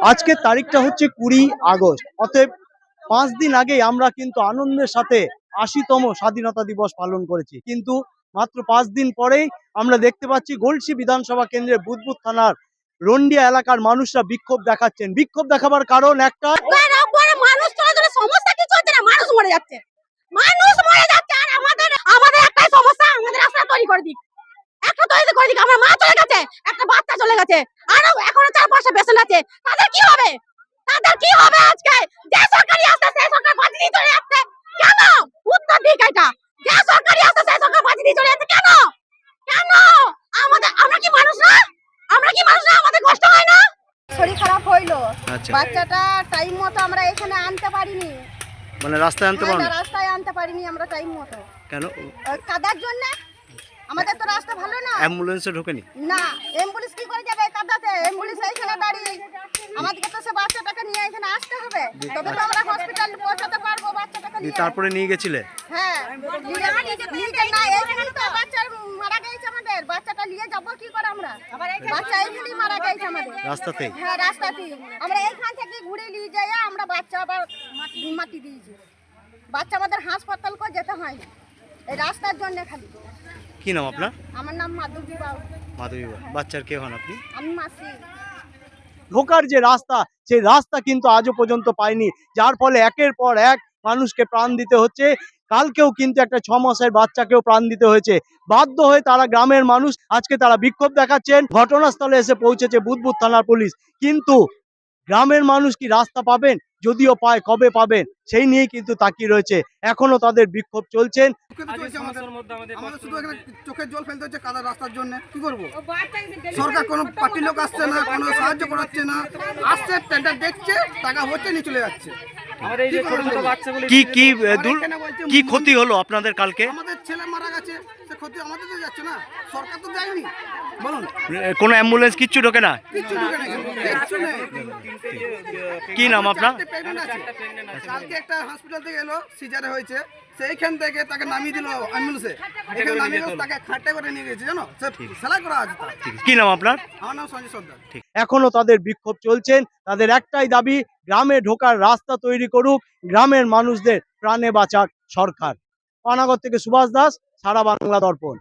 আজকের তারিখটা হচ্ছে 20 আগস্ট, অতএব 5 দিন আগে আমরা কিন্তু আনন্দের সাথে 80তম স্বাধীনতা দিবস পালন করেছি। কিন্তু মাত্র 5 দিন পরেই আমরা দেখতে পাচ্ছি গলসি বিধানসভা কেন্দ্রের বুদবুদ থানার রন্ডিয়া এলাকার মানুষরা বিক্ষোভ দেখাচ্ছেন। বিক্ষোভ দেখাবার কারণ একটা, মানুষ মরে যাচ্ছে, আর আমাদের একটাই সমস্যা, আমাদের রাস্তা তৈরি করে দিক, একটা তৈরি করে দিক। আমার মা চলে গেছে, একটা বাচ্চা চলে গেছে, আরো এখনো 4-5টা পেশেন্ট আছে। তাদের কি হবে? আজকে যে সরকারি আসছে সেই সরকার বাজি দিয়ে চলে যাচ্ছে কেন? উত্তর দিক এটা। যে সরকারি আসছে সেই সরকার বাজি দিয়ে চলে যাচ্ছে কেন? কেন? আমরা কি মানুষ না? আমাদের কষ্ট হয় না? শরীর খারাপ হইলো, আচ্ছা, বাচ্চাটা টাইম মতো আমরা এখানে আনতে পারিনি, মানে রাস্তায় আনতে পারেন? রাস্তায় আনতে পারিনি আমরা টাইম মতো। কেন? কাদার জন্য। আমাদের তো রাস্তা ভালো না। অ্যাম্বুলেন্সে ঢোকেনি? না, অ্যাম্বুলেন্স কি করে যাবে কাদাতে? অ্যাম্বুলেন্স এইখানে দাঁড়িয়ে, আমাদেরকে তো সে বাচ্চাটাকে নিয়ে এখানে আসতে হবে, তবে তো আমরা হসপিটাল পৌঁছাতে পারবো বাচ্চাটাকে নিয়ে। তারপরে নিয়ে গেছিলে? হ্যাঁ, না এইখানে তো বাচ্চা মারা গেছে আমাদের, বাচ্চাটা নিয়ে যাবো কি করে আমরা? বাচ্চা এইখানেই মারা গেছে আমাদের রাস্তাতেই? হ্যাঁ, রাস্তাতেই। আমরা এইখান থেকে ঘুরে নিয়ে যাই, আমরা বাচ্চা আবার মাটি দিয়েছি। বাচ্চা আমাদের হাসপাতাল করে যেতে হয় না, এই রাস্তার জন্য খালি। কি নাম আপনার? আমার নাম মাধবী বাবু। মাধবী। বাচ্চার কে হন আপনি? আমি মাসি। ঢোকার যে রাস্তা, সেই রাস্তা কিন্তু আজও পর্যন্ত পায়নি, যার ফলে একের পর এক মানুষকে প্রাণ দিতে হচ্ছে। কালকেও কিন্তু একটা 6 মাসের বাচ্চাকেও প্রাণ দিতে হয়েছে। বাধ্য হয়ে তারা, গ্রামের মানুষ, আজকে তারা বিক্ষোভ দেখাচ্ছেন। ঘটনাস্থলে এসে পৌঁছেছে বুদবুদ থানার পুলিশ, কিন্তু গ্রামের মানুষ কি রাস্তা পাবেন? যদিও পায়, কবে পাবেন সেই নিয়ে কিন্তু তাকিয়ে রয়েছে। এখনো তাদের বিক্ষোভ চলছেন। আমাদের শুধু এখানে চোখের জল ফেলতে হচ্ছে কাদা রাস্তার জন্য। কি করবো? সরকার কোনো পার্টির লোক আসছে না, কোনো সাহায্য করাচ্ছে না। আসছে, টেন্ডার দেখছে, টাকা হচ্ছে, নিয়ে চলে যাচ্ছে। কি কি কি ক্ষতি হলো আপনাদের কালকে? আমাদের ছেলে মারা গেছে, সে ক্ষতি আমাদের তো যাচ্ছে না, সরকার তো যায়নি। বলুন, কোনো অ্যাম্বুলেন্স কিচ্ছু ঢোকে না? কিচ্ছু ঢুকে নেই, কিচ্ছু নেই। কি নাম আপনার? প্রেগন্যান্ট আছে। কালকে একটা হসপিটাল থেকে এলো, সিজারে হয়েছে, সেইখান থেকে তাকে নামিয়ে দিল অ্যাম্বুলেন্সে। এখানে নামিয়ে গেছে, তাকে খাটে করে নিয়ে গেছে, জানো, সে সেলাই করা আছে তার। কি নাম আপনার? আমার নাম সঞ্জয় সর্দার। এখনো তাদের বিক্ষোভ চলছেন। তাদের একটাই দাবি, গ্রামে ঢোকার রাস্তা তৈরি করুক, গ্রামের মানুষদের প্রাণে বাঁচাক সরকার। পানাগড় থেকে সুভাষ দাস, সারা বাংলা দর্পণ।